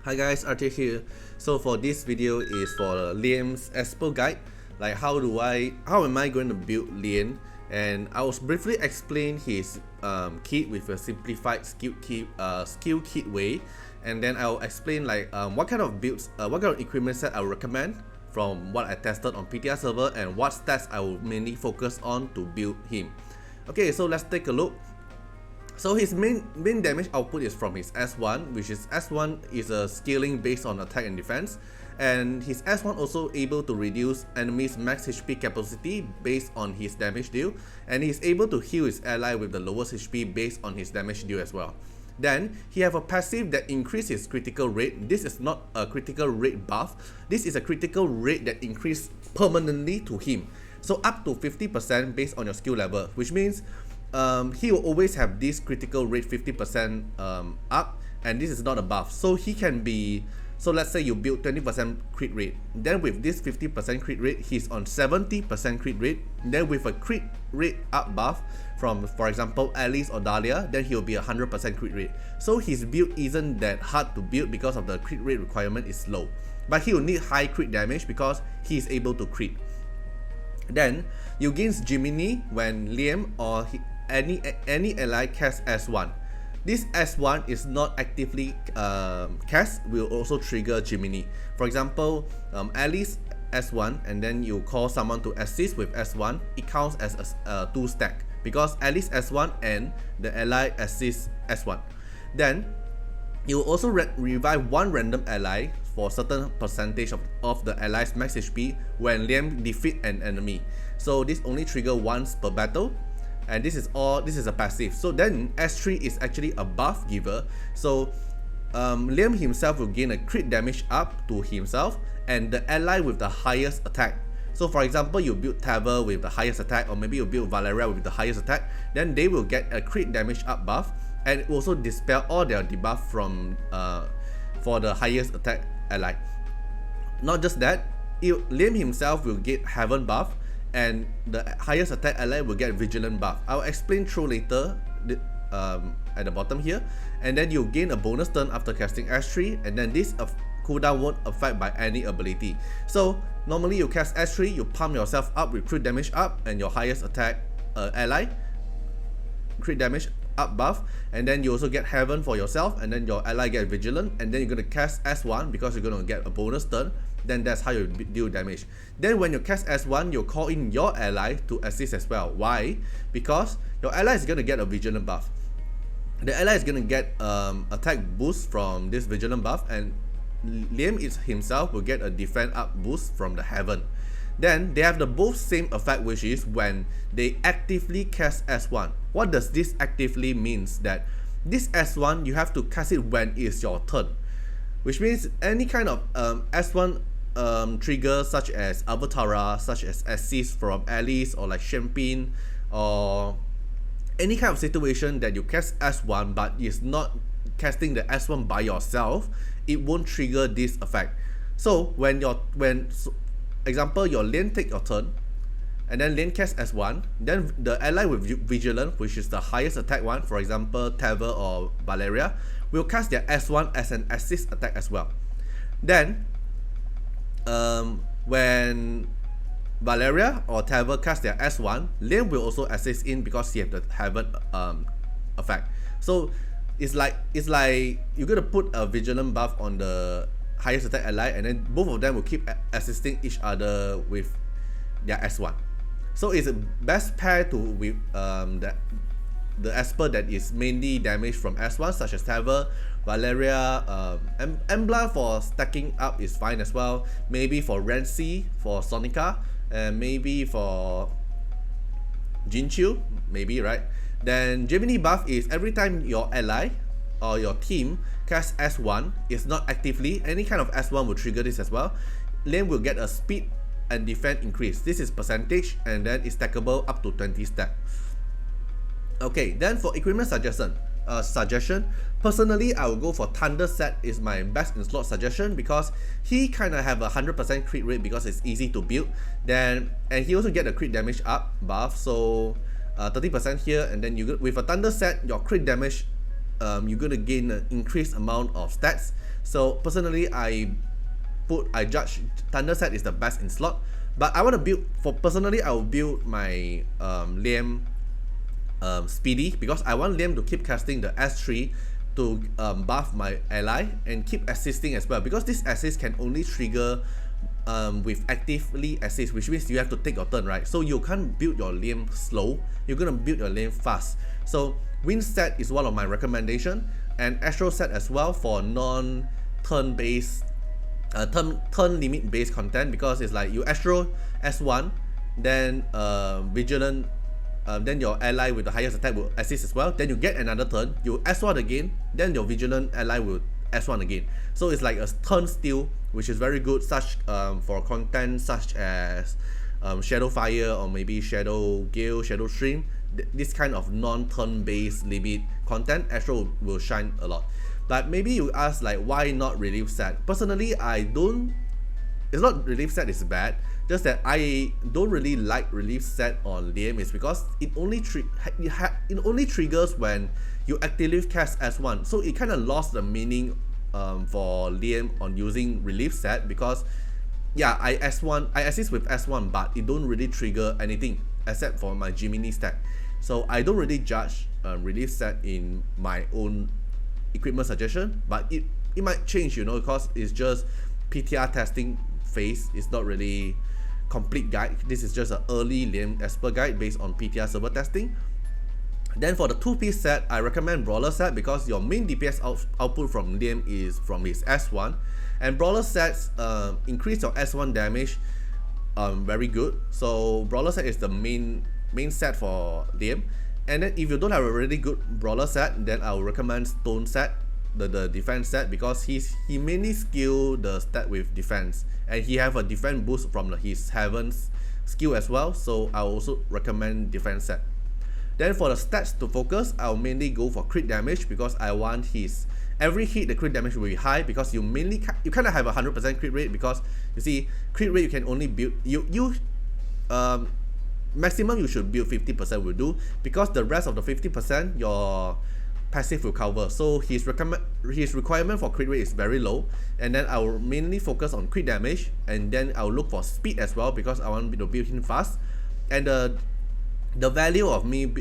Hi guys, Artiar here. So for this video is for Liam's Esper guide. Like how am I going to build Liam? And I will briefly explain his kit with a simplified skill kit way, and then I'll explain like what kind of builds, what kind of equipment set I would recommend from what I tested on PTR server and what stats I will mainly focus on to build him. Okay, so let's take a look. So his main damage output is from his S1, which is S1 is a scaling based on attack and defense, and his S1 also able to reduce enemies max HP capacity based on his damage deal, and he's able to heal his ally with the lowest HP based on his damage deal as well. Then he have a passive that increases his critical rate. This is not a critical rate buff, this is a critical rate that increase permanently to him, so up to 50% based on your skill level, which means he will always have this critical rate 50% up, and this is not a buff. So he can be, so let's say you build 20% crit rate, then with this 50% crit rate, he's on 70% crit rate. Then with a crit rate up buff from, for example, Alice or Dahlia, then he'll be 100% crit rate. So his build isn't that hard to build because of the crit rate requirement is low, but he will need high crit damage because he is able to crit. Then you gain Gemini when Liam or any ally casts S1. This S1 is not actively cast, will also trigger Gemini. For example, Alice S1 and then you call someone to assist with S1, it counts as a 2 stack because Alice S1 and the ally assist S1. Then you will also revive one random ally for certain percentage of the ally's max HP when Liam defeat an enemy. So this only trigger once per battle, and this is a passive. So then S3 is actually a buff giver, so Liam himself will gain a crit damage up to himself and the ally with the highest attack. So for example, you build Taver with the highest attack, or maybe you build Valeria with the highest attack, then they will get a crit damage up buff, and it also dispel all their debuff from for the highest attack ally. Not just that, Liam himself will get Heaven buff, and the highest attack ally will get Vigilant buff. I'll explain through later at the bottom here. And then you gain a bonus turn after casting S3, and then this cooldown won't affect by any ability. So normally you cast S3, you pump yourself up with crit damage up and your highest attack ally crit damage up buff, and then you also get Heaven for yourself, and then your ally get Vigilant, and then you're gonna cast S1 because you're gonna get a bonus turn. Then that's how you deal damage. Then when you cast S1, you call in your ally to assist as well. Why? Because your ally is gonna get a Vigilant buff. The ally is gonna get attack boost from this Vigilant buff, and Liam himself will get a defense up boost from the Heaven. Then they have the both same effect, which is when they actively cast S1. What does this actively means? That this S1 you have to cast it when it's your turn, which means any kind of S1 trigger such as Avatara, such as assist from Alice or like Champagne, or any kind of situation that you cast S1 but is not casting the S1 by yourself, it won't trigger this effect. So example, your lane take your turn, and then lane cast S1, then the ally with Vigilant, which is the highest attack one, for example Taver or Valeria, will cast their S1 as an assist attack as well. Then when Valeria or Taver cast their S1, Liam will also assist in because he have the Heaven effect. So it's like you're gonna put a Vigilant buff on the highest attack ally, and then both of them will keep assisting each other with their S1. So it's a best pair to with the Esper that is mainly damaged from S1, such as Taver, Valeria, Embla for stacking up is fine as well. Maybe for Renzi, for Sonica, and maybe for Jinchu, maybe, right? Then Gemini buff is every time your ally or your team cast S1 is not actively, any kind of S1 will trigger this as well. Liam will get a speed and defense increase. This is percentage, and then it's stackable up to 20 stack. Okay, then for equipment suggestion, personally I will go for Thunder set is my best in slot suggestion because he kind of have a 100% crit rate because it's easy to build. Then and he also get a crit damage up buff, so 30% here, and then with a Thunder set, your crit damage you're gonna gain an increased amount of stats. So personally, I judge Thunder set is the best in slot. But I want to build, personally I will build my Liam Speedy, because I want Liam to keep casting the S3 to buff my ally and keep assisting as well, because this assist can only trigger with actively assist, which means you have to take your turn, right? So you can't build your Liam slow, you're gonna build your Liam fast. So Wind set is one of my recommendation, and Astro set as well for non-turn based turn limit based content, because it's like you Astro S1, then Vigilant, then your ally with the highest attack will assist as well, then you get another turn, you S1 again, then your Vigilant ally will S1 again. So it's like a turn steal, which is very good such for content such as Shadow Fire, or maybe Shadow Gale, Shadow Stream. This kind of non-turn based limit content, Astro will shine a lot. But maybe you ask like, why not relief set? Personally, it's not relief set is bad, just that I don't really like relief set on Liam, is because it only triggers when you actively cast S1. So it kind of lost the meaning for Liam on using relief set, because yeah, I assist with S1, but it don't really trigger anything except for my Gemini stack. So I don't really judge relief set in my own equipment suggestion, but it might change, you know, because it's just PTR testing phase. It's not really complete guide. This is just an early Liam Esper guide based on PTR server testing. Then for the 2-piece set, I recommend Brawler set, because your main DPS output from Liam is from his S1, and Brawler sets increase your S1 damage very good. So Brawler set is the main set for Liam. And then if you don't have a really good Brawler set, then I will recommend Stone set, the defense set, because he mainly skill the stat with defense, and he have a defense boost from his Heaven's skill as well. So I also recommend defense set. Then for the stats to focus, I'll mainly go for crit damage, because I want his every hit the crit damage will be high, because you kind of have a 100% crit rate, because you see crit rate you can only build maximum you should build 50% will do, because the rest of the 50% your passive will cover. So his requirement for crit rate is very low, and then I will mainly focus on crit damage, and then I'll look for speed as well, because I want to build him fast. And the value of me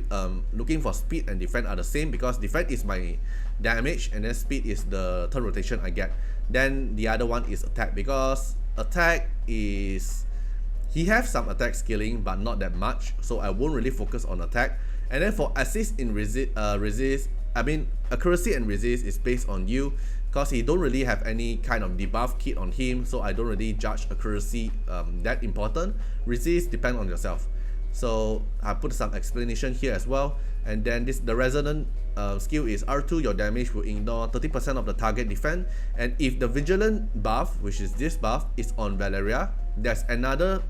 looking for speed and defense are the same, because defense is my damage and then speed is the turn rotation I get. Then the other one is attack, because attack is he have some attack skilling but not that much, so I won't really focus on attack. And then for assist in accuracy and resist is based on you, because he don't really have any kind of debuff kit on him, so I don't really judge accuracy that important. Resist depend on yourself. So I put some explanation here as well. And then the resonant skill is R2, your damage will ignore 30% of the target defense. And if the vigilant buff, which is this buff, is on Valeria, there's another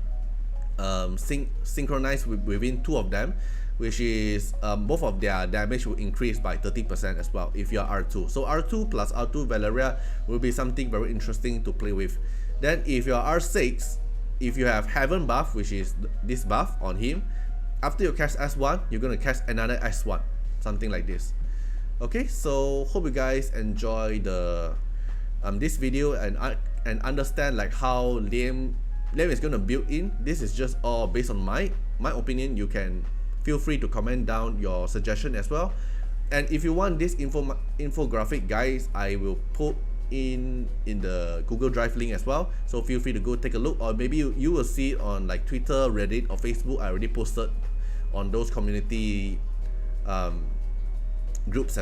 synchronized within two of them, which is both of their damage will increase by 30% as well if you are R2. So R2 plus R2 Valeria will be something very interesting to play with. Then if you are R6, if you have Heaven buff, which is this buff on him, after you cast S1, you're going to cast another S1, something like this. Okay, so hope you guys enjoy the this video and understand like how Liam is going to build in. This is just all based on my opinion. You can feel free to comment down your suggestion as well. And if you want this infographic guys, I will put in the Google Drive link as well, so feel free to go take a look, or maybe you will see it on like Twitter, Reddit, or Facebook. I already posted on those community groups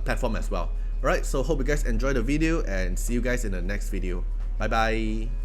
platform as well. Alright, so hope you guys enjoy the video and see you guys in the next video. Bye bye.